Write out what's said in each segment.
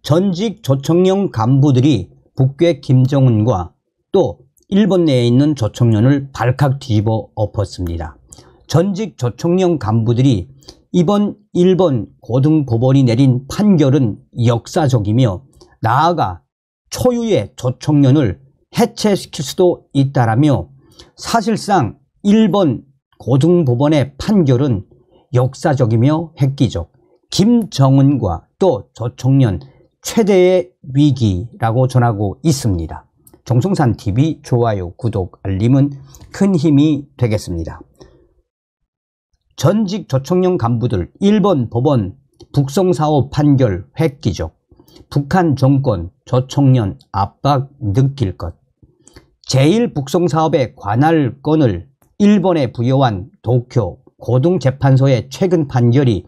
전직 조청년 간부들이 북괴 김정은과 또 일본 내에 있는 조청년을 발칵 뒤집어 엎었습니다. 전직 조청년 간부들이 이번 일본 고등법원이 내린 판결은 역사적이며 나아가 초유의 조청년을 해체시킬 수도 있다라며 사실상 일본 고등법원의 판결은 역사적이며 획기적, 김정은과 또 조청년 최대의 위기라고 전하고 있습니다. 정성산TV 좋아요, 구독, 알림은 큰 힘이 되겠습니다. 전직 조청년 간부들 일본 법원 북송사업 판결 획기적, 북한 정권 조청년 압박 느낄 것, 제1북송사업의 관할 건을 일본에 부여한 도쿄 고등재판소의 최근 판결이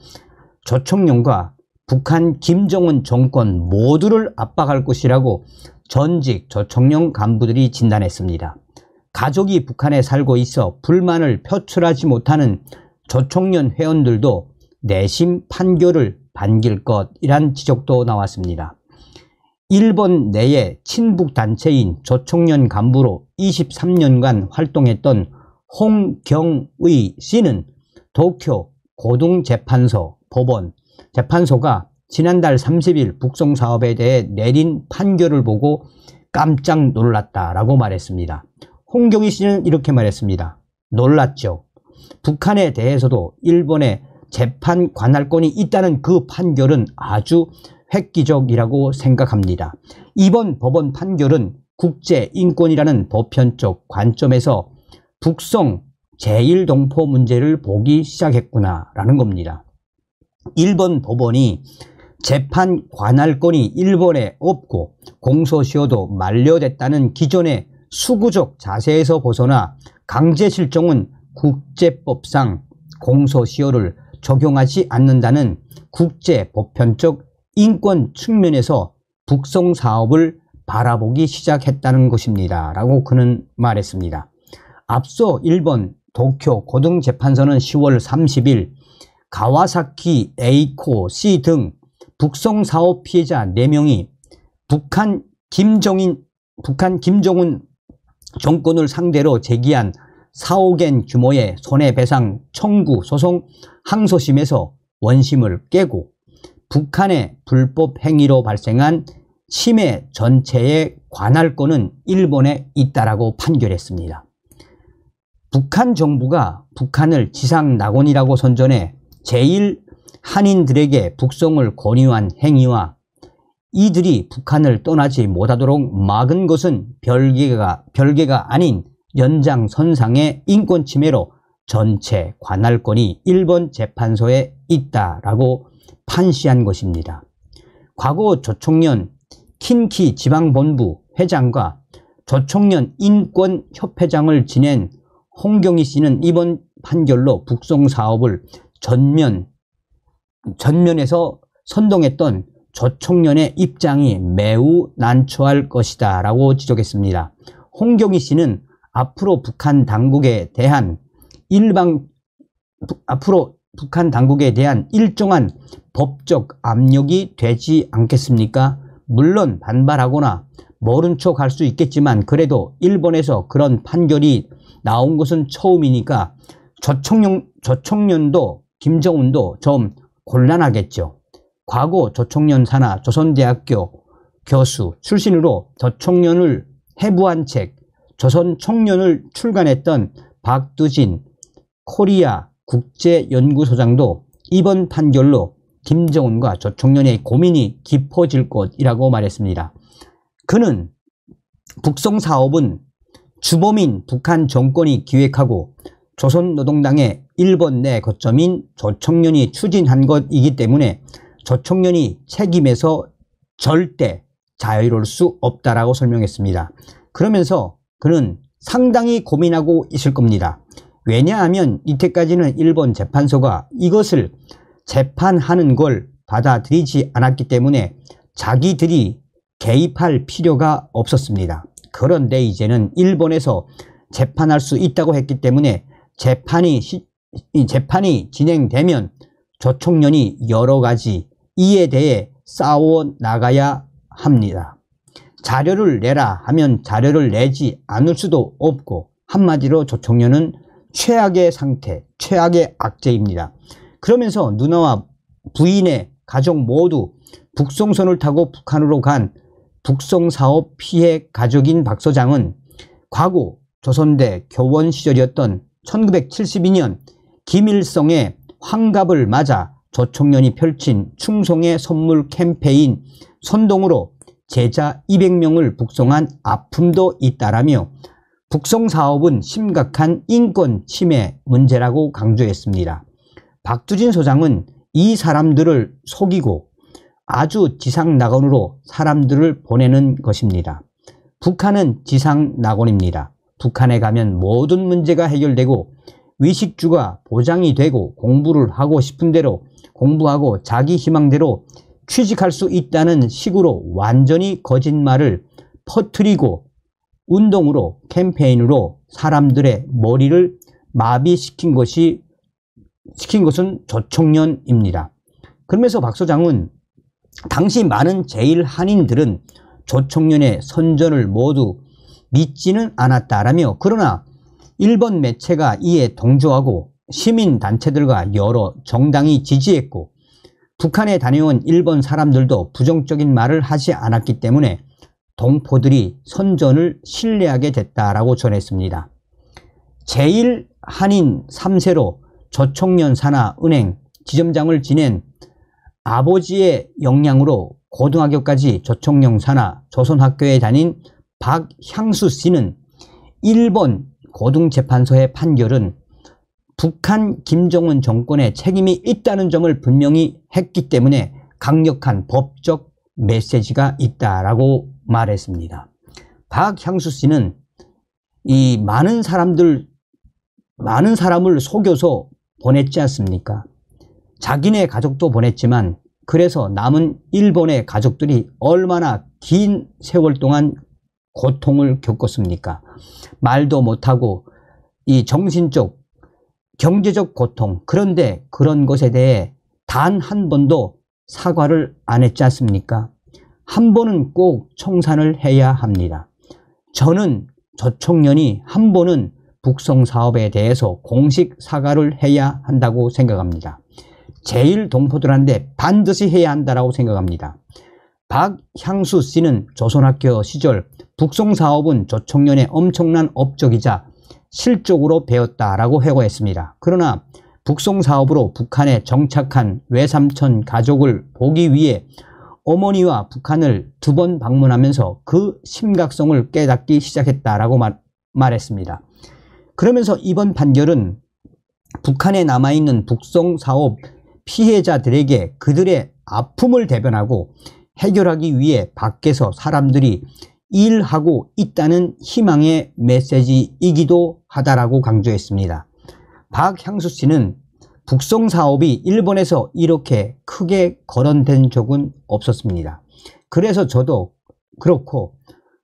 조청년과 북한 김정은 정권 모두를 압박할 것이라고 전직 조청년 간부들이 진단했습니다. 가족이 북한에 살고 있어 불만을 표출하지 못하는 조청년 회원들도 내심 판결을 반길 것이란 지적도 나왔습니다. 일본 내의 친북단체인 조청년 간부로 23년간 활동했던 홍경의 씨는 도쿄 고등재판소 법원 재판소가 지난달 30일 북송사업에 대해 내린 판결을 보고 깜짝 놀랐다라고 말했습니다. 홍경의 씨는 이렇게 말했습니다. 놀랐죠. 북한에 대해서도 일본의 재판 관할권이 있다는 그 판결은 아주 획기적이라고 생각합니다. 이번 법원 판결은 국제인권이라는 보편적 관점에서 북송 제1동포 문제를 보기 시작했구나 라는 겁니다. 일본 법원이 재판 관할권이 일본에 없고 공소시효도 만료됐다는 기존의 수구적 자세에서 벗어나 강제실종은 국제법상 공소시효를 적용하지 않는다는 국제보편적 인권 측면에서 북송사업을 바라보기 시작했다는 것입니다 라고 그는 말했습니다. 앞서 일본 도쿄 고등재판소는 10월 30일 가와사키 에이코 씨 등 북송사업 피해자 4명이 북한 김정은 정권을 상대로 제기한 4억엔 규모의 손해배상 청구 소송 항소심에서 원심을 깨고 북한의 불법 행위로 발생한 침해 전체의 관할권은 일본에 있다라고 판결했습니다. 북한 정부가 북한을 지상낙원이라고 선전해 제1한인들에게 북송을 권유한 행위와 이들이 북한을 떠나지 못하도록 막은 것은 별개가 아닌 연장선상의 인권침해로 전체 관할권이 일본 재판소에 있다라고 판시한 것입니다. 과거 조청년 킨키 지방본부 회장과 조청년 인권협회장을 지낸 홍경의 씨는 이번 판결로 북송사업을 전면에서 선동했던 조청년의 입장이 매우 난처할 것이다 라고 지적했습니다. 홍경의 씨는 앞으로 북한 당국에 대한 일정한 법적 압력이 되지 않겠습니까? 물론 반발하거나 모른 척 할 수 있겠지만 그래도 일본에서 그런 판결이 나온 것은 처음이니까 조청년도 김정은도 좀 곤란하겠죠. 과거 조청년 산하 조선대학교 교수 출신으로 조청년을 해부한 책 조선청년을 출간했던 박두진 코리아 국제연구소장도 이번 판결로 김정은과 조청년의 고민이 깊어질 것이라고 말했습니다. 그는 북송사업은 주범인 북한 정권이 기획하고 조선노동당의 일본 내 거점인 조청년이 추진한 것이기 때문에 조청년이 책임에서 절대 자유로울 수 없다라고 설명했습니다. 그러면서 그는 상당히 고민하고 있을 겁니다. 왜냐하면 이때까지는 일본 재판소가 이것을 재판하는 걸 받아들이지 않았기 때문에 자기들이 개입할 필요가 없었습니다. 그런데 이제는 일본에서 재판할 수 있다고 했기 때문에 재판이 진행되면 조청년이 여러 가지 이에 대해 싸워 나가야 합니다. 자료를 내라 하면 자료를 내지 않을 수도 없고, 한마디로 조총련은 최악의 상태, 최악의 악재입니다. 그러면서 누나와 부인의 가족 모두 북송선을 타고 북한으로 간 북송사업 피해 가족인 박 소장은 과거 조선대 교원 시절이었던 1972년 김일성의 환갑을 맞아 조총련이 펼친 충성의 선물 캠페인 선동으로 제자 200명을 북송한 아픔도 잇따라며 북송사업은 심각한 인권 침해 문제라고 강조했습니다. 박두진 소장은 이 사람들을 속이고 아주 지상낙원으로 사람들을 보내는 것입니다. 북한은 지상낙원입니다. 북한에 가면 모든 문제가 해결되고 위식주가 보장이 되고 공부를 하고 싶은 대로 공부하고 자기 희망대로 취직할 수 있다는 식으로 완전히 거짓말을 퍼뜨리고 운동으로 캠페인으로 사람들의 머리를 마비시킨 것은 조총련입니다. 그러면서 박 소장은 당시 많은 제1한인들은 조총련의 선전을 모두 믿지는 않았다라며, 그러나 일본 매체가 이에 동조하고 시민단체들과 여러 정당이 지지했고 북한에 다녀온 일본 사람들도 부정적인 말을 하지 않았기 때문에 동포들이 선전을 신뢰하게 됐다라고 전했습니다. 제1한인 3세로 조총련 산하 은행 지점장을 지낸 아버지의 영향으로 고등학교까지 조총련 산하 조선학교에 다닌 박향수 씨는 일본 고등재판소의 판결은 북한 김정은 정권의 책임이 있다는 점을 분명히 했기 때문에 강력한 법적 메시지가 있다라고 말했습니다. 박향수 씨는 이 많은 사람을 속여서 보냈지 않습니까? 자기네 가족도 보냈지만 그래서 남은 일본의 가족들이 얼마나 긴 세월 동안 고통을 겪었습니까? 말도 못하고 이 정신적, 경제적 고통, 그런데 그런 것에 대해 단 한 번도 사과를 안 했지 않습니까? 한 번은 꼭 청산을 해야 합니다. 저는 조총련이 한 번은 북송 사업에 대해서 공식 사과를 해야 한다고 생각합니다. 제일 동포들한테 반드시 해야 한다고 생각합니다. 박향수 씨는 조선학교 시절 북송 사업은 조총련의 엄청난 업적이자 실적으로 배웠다라고 회고했습니다. 그러나 북송 사업으로 북한에 정착한 외삼촌 가족을 보기 위해 어머니와 북한을 2번 방문하면서 그 심각성을 깨닫기 시작했다라고 말했습니다. 그러면서 이번 판결은 북한에 남아있는 북송 사업 피해자들에게 그들의 아픔을 대변하고 해결하기 위해 밖에서 사람들이 일하고 있다는 희망의 메시지이기도 하다라고 강조했습니다. 박향수 씨는 북송 사업이 일본에서 이렇게 크게 거론된 적은 없었습니다. 그래서 저도 그렇고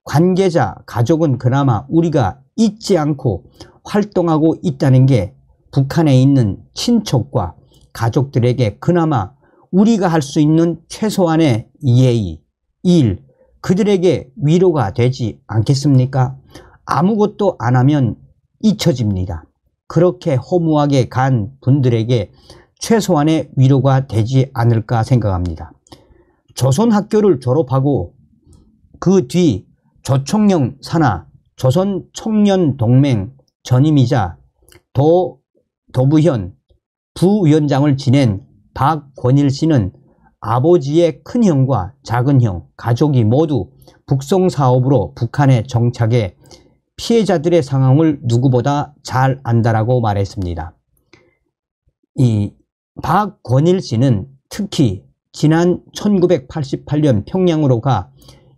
관계자, 가족은 그나마 우리가 잊지 않고 활동하고 있다는 게 북한에 있는 친척과 가족들에게 그나마 우리가 할 수 있는 최소한의 예의, 일, 그들에게 위로가 되지 않겠습니까? 아무것도 안 하면 잊혀집니다. 그렇게 허무하게 간 분들에게 최소한의 위로가 되지 않을까 생각합니다. 조선학교를 졸업하고 그 뒤 조총련 산하 조선청년동맹 전임이자 도부현 부위원장을 지낸 박권일 씨는 아버지의 큰형과 작은형, 가족이 모두 북송 사업으로 북한에 정착해 피해자들의 상황을 누구보다 잘 안다라고 말했습니다. 이 박권일 씨는 특히 지난 1988년 평양으로 가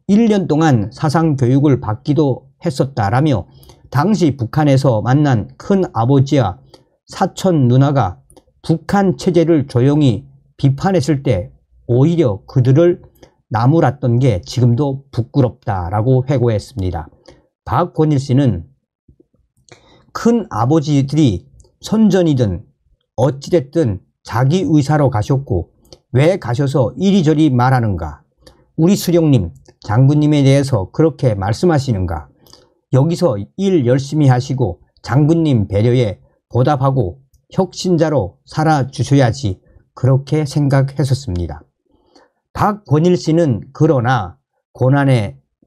1년 동안 사상교육을 받기도 했었다라며 당시 북한에서 만난 큰아버지와 사촌 누나가 북한 체제를 조용히 비판했을 때 오히려 그들을 나무랐던 게 지금도 부끄럽다라고 회고했습니다. 박권일 씨는 큰아버지들이 선전이든 어찌됐든 자기 의사로 가셨고 왜 가셔서 이리저리 말하는가? 우리 수령님, 장군님에 대해서 그렇게 말씀하시는가? 여기서 일 열심히 하시고 장군님 배려에 보답하고 혁신자로 살아주셔야지, 그렇게 생각했었습니다. 박권일 씨는 그러나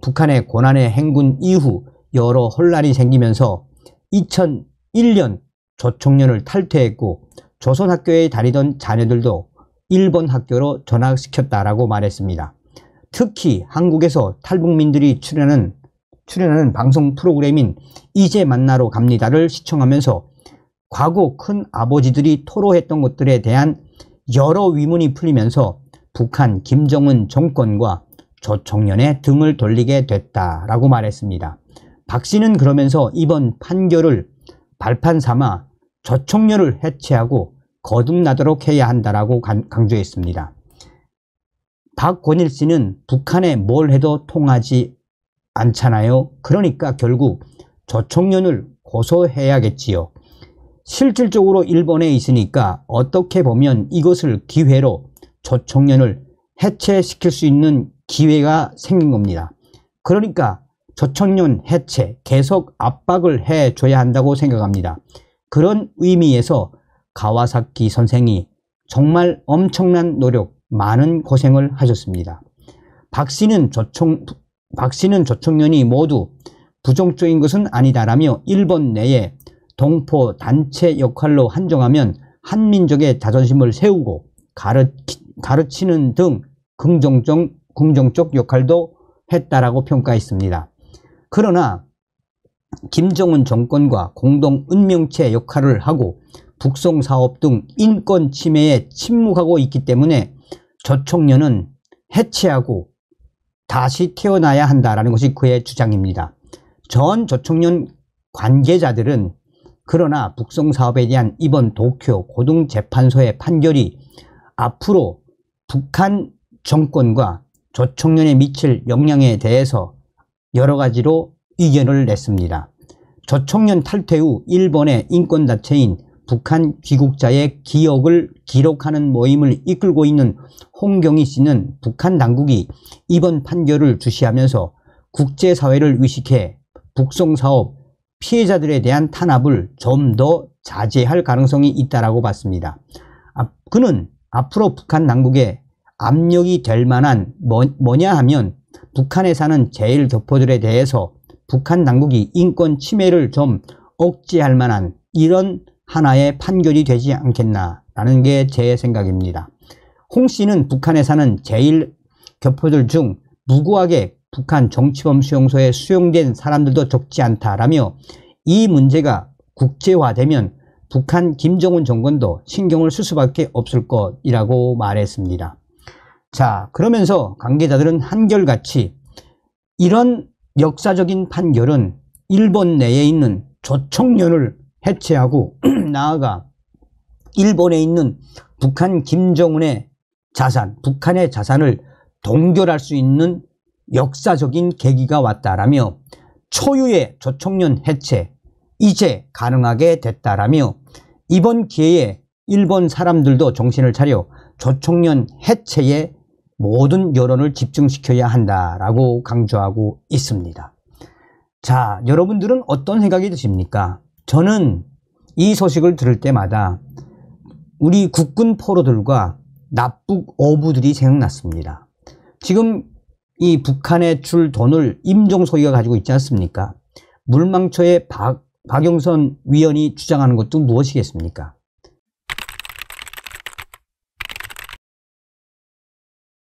북한의 고난의 행군 이후 여러 혼란이 생기면서 2001년 조총련을 탈퇴했고 조선학교에 다니던 자녀들도 일본 학교로 전학시켰다라고 말했습니다. 특히 한국에서 탈북민들이 출연하는 방송 프로그램인 이제 만나러 갑니다를 시청하면서 과거 큰 아버지들이 토로했던 것들에 대한 여러 위문이 풀리면서 북한 김정은 정권과 조총련의 등을 돌리게 됐다라고 말했습니다. 박 씨는 그러면서 이번 판결을 발판 삼아 조총련을 해체하고 거듭나도록 해야 한다라고 강조했습니다. 박권일 씨는 북한에 뭘 해도 통하지 않잖아요. 그러니까 결국 조총련을 고소해야겠지요. 실질적으로 일본에 있으니까 어떻게 보면 이것을 기회로 조총련을 해체시킬 수 있는 기회가 생긴 겁니다. 그러니까 조총련 해체 계속 압박을 해줘야 한다고 생각합니다. 그런 의미에서 가와사키 선생이 정말 엄청난 노력, 많은 고생을 하셨습니다. 박 씨는 조총련이 모두 부정적인 것은 아니다라며 일본 내에 동포 단체 역할로 한정하면 한민족의 자존심을 세우고 가르치는 등 긍정적 역할도 했다라고 평가했습니다. 그러나 김정은 정권과 공동 운명체 역할을 하고 북송사업 등 인권 침해에 침묵하고 있기 때문에 조총련은 해체하고 다시 태어나야 한다라는 것이 그의 주장입니다. 전 조총련 관계자들은 그러나 북송사업에 대한 이번 도쿄 고등재판소의 판결이 앞으로 북한 정권과 조총련에 미칠 영향에 대해서 여러 가지로 의견을 냈습니다. 조총련 탈퇴 후 일본의 인권단체인 북한 귀국자의 기억을 기록하는 모임을 이끌고 있는 홍경희 씨는 북한 당국이 이번 판결을 주시하면서 국제사회를 의식해 북송사업 피해자들에 대한 탄압을 좀 더 자제할 가능성이 있다고 봤습니다. 그는 앞으로 북한 당국에 압력이 될 만한 뭐냐 하면 북한에 사는 제1교포들에 대해서 북한 당국이 인권 침해를 좀 억제할 만한 이런 하나의 판결이 되지 않겠나라는 게 제 생각입니다. 홍 씨는 북한에 사는 제1교포들 중 무고하게 북한 정치범 수용소에 수용된 사람들도 적지 않다라며 이 문제가 국제화되면 북한 김정은 정권도 신경을 쓸 수밖에 없을 것이라고 말했습니다. 자, 그러면서 관계자들은 한결같이 이런 역사적인 판결은 일본 내에 있는 조총련을 해체하고 나아가 일본에 있는 북한 김정은의 자산, 북한의 자산을 동결할 수 있는 역사적인 계기가 왔다라며 초유의 조총련 해체 이제 가능하게 됐다라며 이번 기회에 일본 사람들도 정신을 차려 조총련 해체에 모든 여론을 집중시켜야 한다라고 강조하고 있습니다. 자, 여러분들은 어떤 생각이 드십니까? 저는 이 소식을 들을 때마다 우리 국군 포로들과 납북 어부들이 생각났습니다. 지금 이 북한에 줄 돈을 임종소이가 가지고 있지 않습니까? 물망초의 박영선 위원이 주장하는 것도 무엇이겠습니까?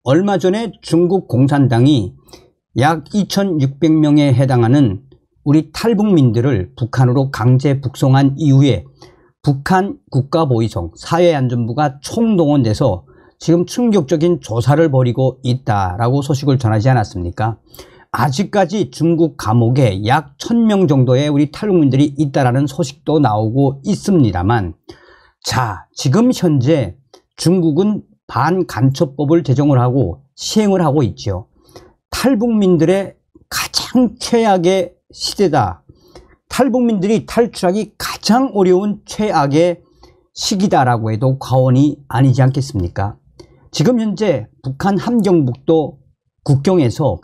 얼마 전에 중국 공산당이 약 2,600명에 해당하는 우리 탈북민들을 북한으로 강제 북송한 이후에 북한 국가보위성 사회안전부가 총동원돼서 지금 충격적인 조사를 벌이고 있다라고 소식을 전하지 않았습니까? 아직까지 중국 감옥에 약 1,000명 정도의 우리 탈북민들이 있다라는 소식도 나오고 있습니다만, 자, 지금 현재 중국은 반간첩법을 제정을 하고 시행을 하고 있죠. 탈북민들의 가장 최악의 시대다. 탈북민들이 탈출하기 가장 어려운 최악의 시기다라고 해도 과언이 아니지 않겠습니까? 지금 현재 북한 함경북도 국경에서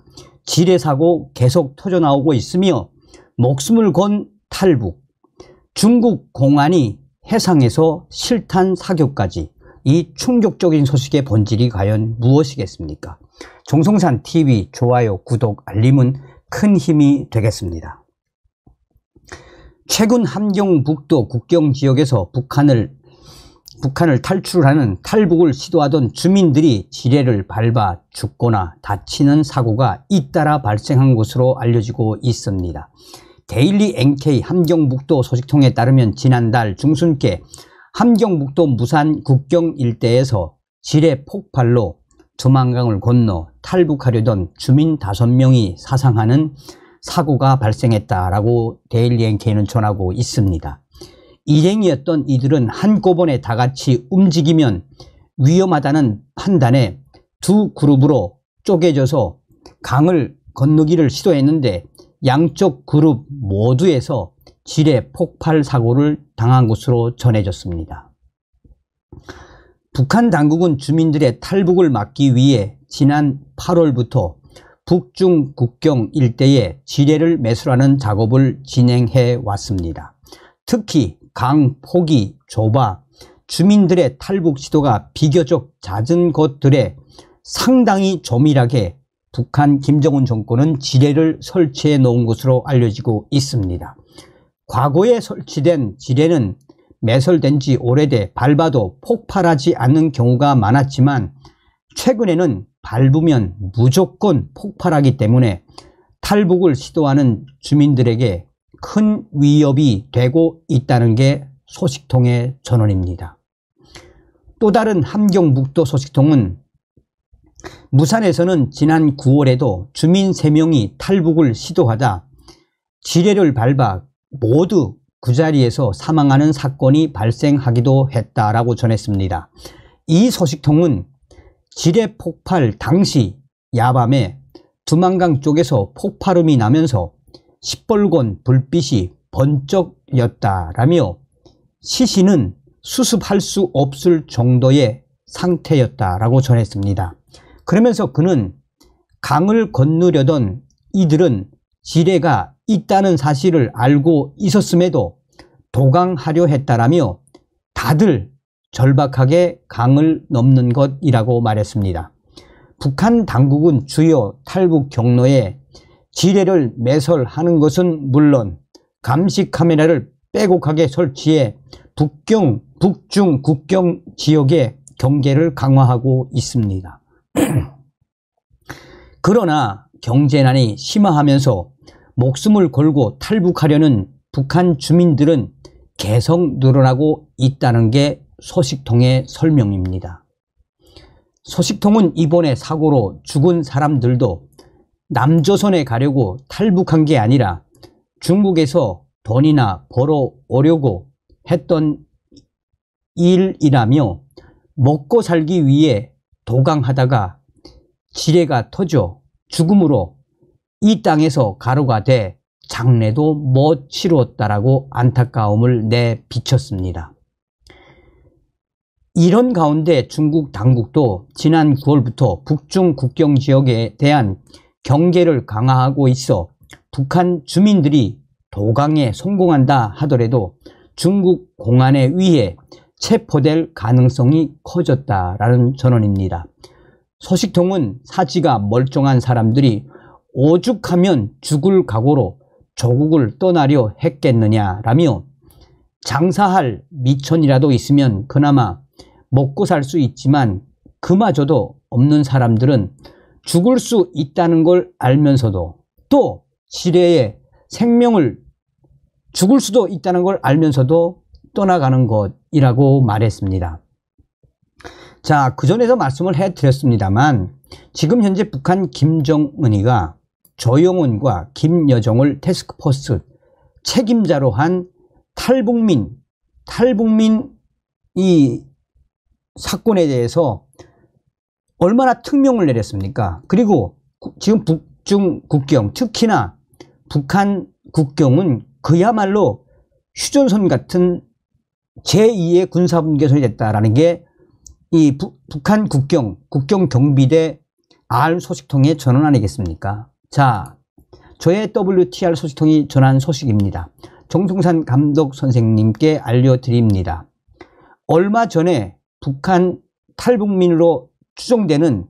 지뢰 사고 계속 터져나오고 있으며 목숨을 건 탈북, 중국 공안이 해상에서 실탄 사격까지, 이 충격적인 소식의 본질이 과연 무엇이겠습니까? 종성산TV 좋아요, 구독, 알림은 큰 힘이 되겠습니다. 최근 함경북도 국경지역에서 북한을 탈출하는 탈북을 시도하던 주민들이 지뢰를 밟아 죽거나 다치는 사고가 잇따라 발생한 것으로 알려지고 있습니다. 데일리 NK 함경북도 소식통에 따르면 지난달 중순께 함경북도 무산 국경 일대에서 지뢰 폭발로 두만강을 건너 탈북하려던 주민 5명이 사상하는 사고가 발생했다라고 데일리 NK는 전하고 있습니다. 일행이었던 이들은 한꺼번에 다 같이 움직이면 위험하다는 판단에 두 그룹으로 쪼개져서 강을 건너기를 시도했는데 양쪽 그룹 모두에서 지뢰 폭발 사고를 당한 것으로 전해졌습니다. 북한 당국은 주민들의 탈북을 막기 위해 지난 8월부터 북중 국경 일대에 지뢰를 매설하는 작업을 진행해 왔습니다. 특히 강 폭이 좁아 주민들의 탈북 시도가 비교적 잦은 곳들에 상당히 조밀하게 북한 김정은 정권은 지뢰를 설치해 놓은 것으로 알려지고 있습니다. 과거에 설치된 지뢰는 매설된 지 오래돼 밟아도 폭발하지 않는 경우가 많았지만 최근에는 밟으면 무조건 폭발하기 때문에 탈북을 시도하는 주민들에게 큰 위협이 되고 있다는 게 소식통의 전언입니다. 또 다른 함경북도 소식통은 무산에서는 지난 9월에도 주민 3명이 탈북을 시도하다 지뢰를 밟아 모두 그 자리에서 사망하는 사건이 발생하기도 했다라고 전했습니다. 이 소식통은 지뢰 폭발 당시 야밤에 두만강 쪽에서 폭발음이 나면서 시뻘건 불빛이 번쩍였다라며 시신은 수습할 수 없을 정도의 상태였다라고 전했습니다. 그러면서 그는 강을 건너려던 이들은 지뢰가 있다는 사실을 알고 있었음에도 도강하려 했다라며 다들 절박하게 강을 넘는 것이라고 말했습니다. 북한 당국은 주요 탈북 경로에 지뢰를 매설하는 것은 물론 감시 카메라를 빼곡하게 설치해 북중 국경 지역의 경계를 강화하고 있습니다. 그러나 경제난이 심화하면서 목숨을 걸고 탈북하려는 북한 주민들은 계속 늘어나고 있다는 게 소식통의 설명입니다. 소식통은 이번에 사고로 죽은 사람들도 남조선에 가려고 탈북한 게 아니라 중국에서 돈이나 벌어오려고 했던 일이라며 먹고 살기 위해 도강하다가 지뢰가 터져 죽음으로 이 땅에서 가루가 돼 장례도 못 치루었다라고 안타까움을 내비쳤습니다. 이런 가운데 중국 당국도 지난 9월부터 북중 국경 지역에 대한 경계를 강화하고 있어 북한 주민들이 도강에 성공한다 하더라도 중국 공안에 의해 체포될 가능성이 커졌다라는 전언입니다. 소식통은 사지가 멀쩡한 사람들이 오죽하면 죽을 각오로 조국을 떠나려 했겠느냐라며 장사할 미천이라도 있으면 그나마 먹고 살 수 있지만 그마저도 없는 사람들은 죽을 수 있다는 걸 알면서도 또 지뢰에 생명을 죽을 수도 있다는 걸 알면서도 떠나가는 것이라고 말했습니다. 자, 그전에도 말씀을 해드렸습니다만 지금 현재 북한 김정은이가 조영훈과 김여정을 태스크포스 책임자로 한 탈북민 이 사건에 대해서 얼마나 특명을 내렸습니까? 그리고 지금 북중 국경, 특히나 북한 국경은 그야말로 휴전선 같은 제2의 군사분계선이 됐다라는 게 이 북한 국경 경비대 R 소식통의 전원 아니겠습니까? 자, 저의 WTR 소식통이 전한 소식입니다. 정성산 감독 선생님께 알려드립니다. 얼마 전에 북한 탈북민으로 추정되는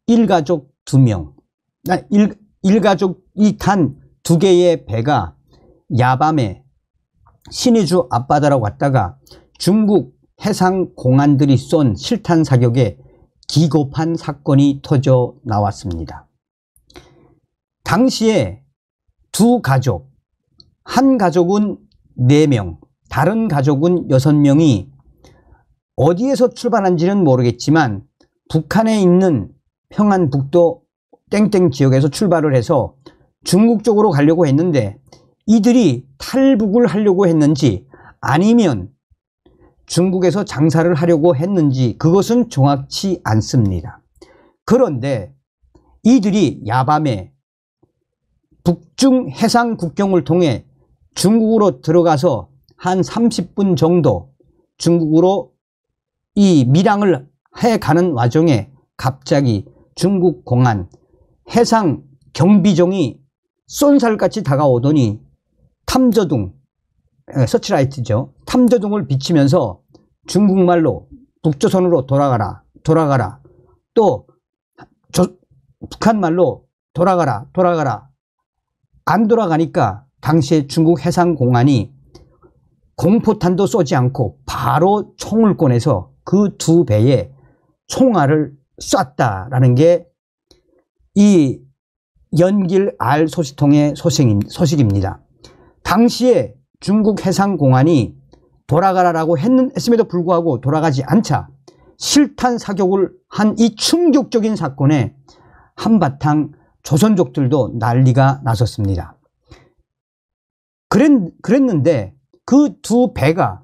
일가족 2명, 일가족이 탄 2개의 배가 야밤에 신의주 앞바다로 갔다가 중국 해상 공안들이 쏜 실탄 사격에 기겁한 사건이 터져 나왔습니다. 당시에 두 가족, 한 가족은 4명, 다른 가족은 6명이 어디에서 출발한지는 모르겠지만 북한에 있는 평안북도 땡땡 지역에서 출발을 해서 중국 쪽으로 가려고 했는데 이들이 탈북을 하려고 했는지 아니면 중국에서 장사를 하려고 했는지 그것은 정확치 않습니다. 그런데 이들이 야밤에 북중 해상 국경을 통해 중국으로 들어가서 한 30분 정도 중국으로 이 밀항을 해가는 와중에 갑자기 중국 공안 해상 경비정이 쏜살같이 다가오더니 탐저등, 서치라이트죠. 탐저등을 비치면서 중국말로 북조선으로 돌아가라, 돌아가라. 또 북한말로 돌아가라, 돌아가라. 안 돌아가니까 당시에 중국 해상공안이 공포탄도 쏘지 않고 바로 총을 꺼내서 그 2배에 총알을 쐈다라는 게 이 연길 R 소식통의 소식입니다. 당시에 중국 해상공안이 돌아가라라고 했음에도 불구하고 돌아가지 않자 실탄 사격을 한 이 충격적인 사건에 한바탕 조선족들도 난리가 났었습니다. 그랬는데 그 2배가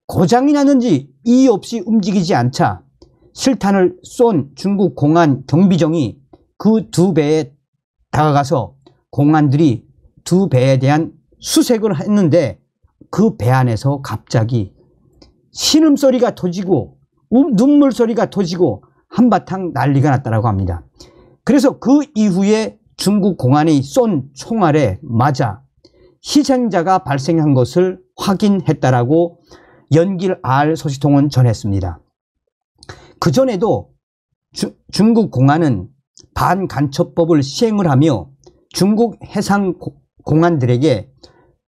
고장이 났는지 이유 없이 움직이지 않자 실탄을 쏜 중국 공안 경비정이 그 2배에 다가가서 공안들이 2배에 대한 수색을 했는데 그 배 안에서 갑자기 신음소리가 터지고 눈물소리가 터지고 한바탕 난리가 났다고 합니다. 그래서 그 이후에 중국 공안이 쏜 총알에 맞아 희생자가 발생한 것을 확인했다라고 연길 R 소식통은 전했습니다. 그전에도 중국 공안은 반간첩법을 시행을 하며 중국 해상 공안들에게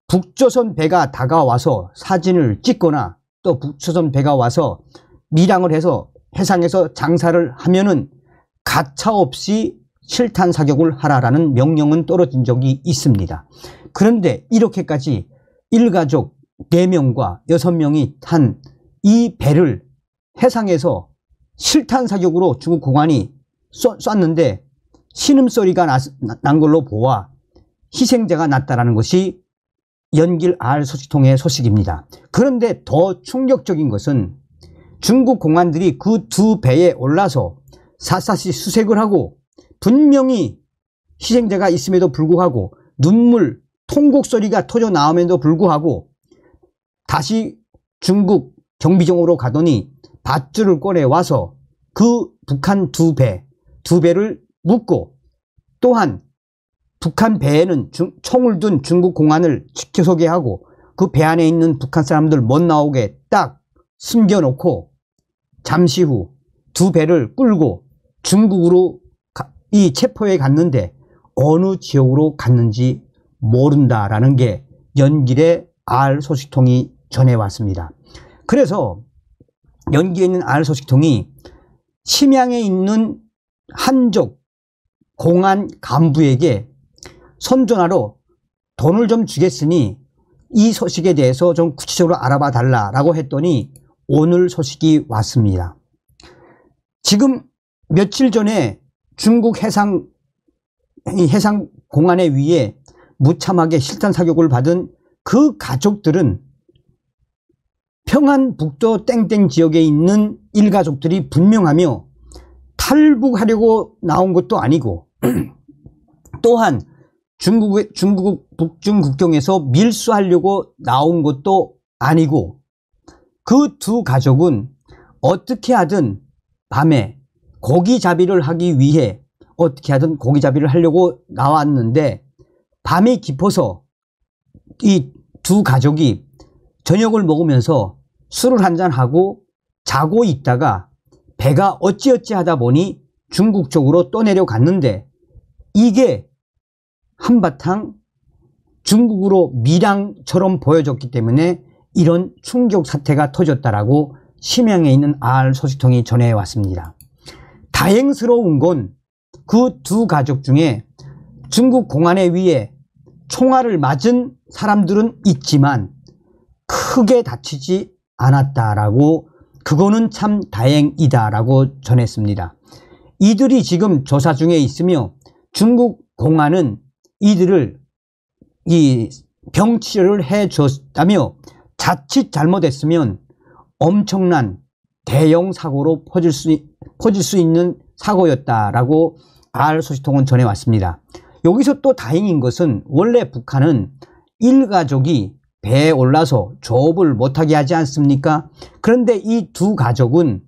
북조선 배가 다가와서 사진을 찍거나 또 북조선 배가 와서 밀항을 해서 해상에서 장사를 하면은 가차없이 실탄 사격을 하라라는 명령은 떨어진 적이 있습니다. 그런데 이렇게까지 일가족 4명과 6명이 탄 이 배를 해상에서 실탄 사격으로 중국 공안이 쐈는데 신음소리가 난 걸로 보아 희생자가 났다는 것이 연길 R 소식통의 소식입니다. 그런데 더 충격적인 것은 중국 공안들이 그 2배에 올라서 샅샅이 수색을 하고 분명히 희생자가 있음에도 불구하고 눈물, 통곡 소리가 터져 나옴에도 불구하고 다시 중국 경비정으로 가더니 밧줄을 꺼내와서 그 북한 2배를 묶고 또한 북한 배에는 총을 둔 중국 공안을 지켜서게 하고 그 배 안에 있는 북한 사람들 못 나오게 딱 숨겨놓고 잠시 후 2배를 끌고 중국으로 이 체포에 갔는데 어느 지역으로 갔는지 모른다라는 게 연길의 R 소식통이 전해왔습니다. 그래서 연길에 있는 R 소식통이 심양에 있는 한족 공안 간부에게 선전하러 돈을 좀 주겠으니 이 소식에 대해서 좀 구체적으로 알아봐 달라라고 했더니 오늘 소식이 왔습니다. 지금 며칠 전에 중국 해상 공안에 의해 무참하게 실탄 사격을 받은 그 가족들은 평안북도 땡땡 지역에 있는 일가족들이 분명하며 탈북하려고 나온 것도 아니고 또한 중국 북중 국경에서 밀수하려고 나온 것도 아니고 그 2가족은 어떻게 하든 밤에 고기잡이를 하기 위해 어떻게 하든 고기잡이를 하려고 나왔는데 밤이 깊어서 이 두 가족이 저녁을 먹으면서 술을 한잔하고 자고 있다가 배가 어찌어찌 하다 보니 중국 쪽으로 또 내려갔는데 이게 한바탕 중국으로 밀양처럼 보여졌기 때문에 이런 충격 사태가 터졌다라고 심양에 있는 R 소식통이 전해왔습니다. 다행스러운 건 그 두 가족 중에 중국 공안에 의해 총알을 맞은 사람들은 있지만 크게 다치지 않았다라고, 그거는 참 다행이다라고 전했습니다. 이들이 지금 조사 중에 있으며 중국 공안은 이들을 이 병치료를 해줬다며 자칫 잘못했으면 엄청난 대형 사고로 퍼질 수 있는 사고였다라고 R 소식통은 전해왔습니다. 여기서 또 다행인 것은 원래 북한은 일가족이 배에 올라서 조업을 못하게 하지 않습니까? 그런데 이 두 가족은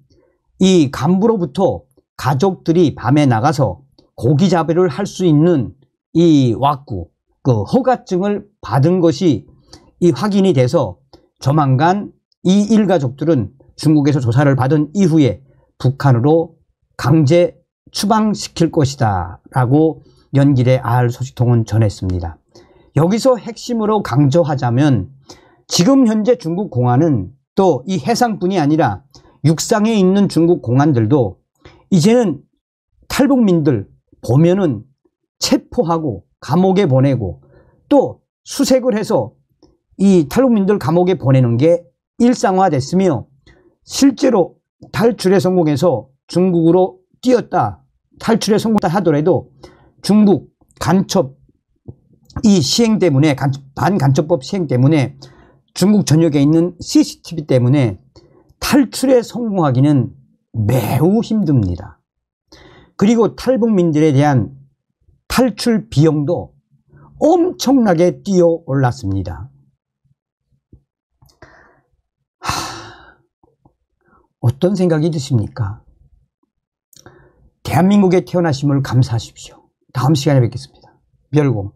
이 간부로부터 가족들이 밤에 나가서 고기잡이를 할 수 있는 이 왁구, 그 허가증을 받은 것이 이 확인이 돼서 조만간 이 일가족들은 중국에서 조사를 받은 이후에 북한으로 강제 추방시킬 것이다 라고 연길의 R 소식통은 전했습니다. 여기서 핵심으로 강조하자면 지금 현재 중국 공안은 또 이 해상뿐이 아니라 육상에 있는 중국 공안들도 이제는 탈북민들 보면은 체포하고 감옥에 보내고 또 수색을 해서 이 탈북민들 감옥에 보내는 게 일상화됐으며 실제로 탈출에 성공해서 중국으로 뛰었다, 탈출에 성공했다 하더라도 중국 간첩 이 시행 때문에, 반간첩법 시행 때문에 중국 전역에 있는 CCTV 때문에 탈출에 성공하기는 매우 힘듭니다. 그리고 탈북민들에 대한 탈출 비용도 엄청나게 뛰어 올랐습니다. 어떤 생각이 드십니까? 대한민국에 태어나심을 감사하십시오. 다음 시간에 뵙겠습니다. 별공.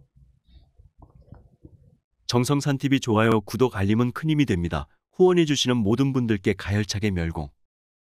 정성산TV 좋아요, 구독, 알림은 큰 힘이 됩니다. 후원해주시는 모든 분들께 가열차게 멸공.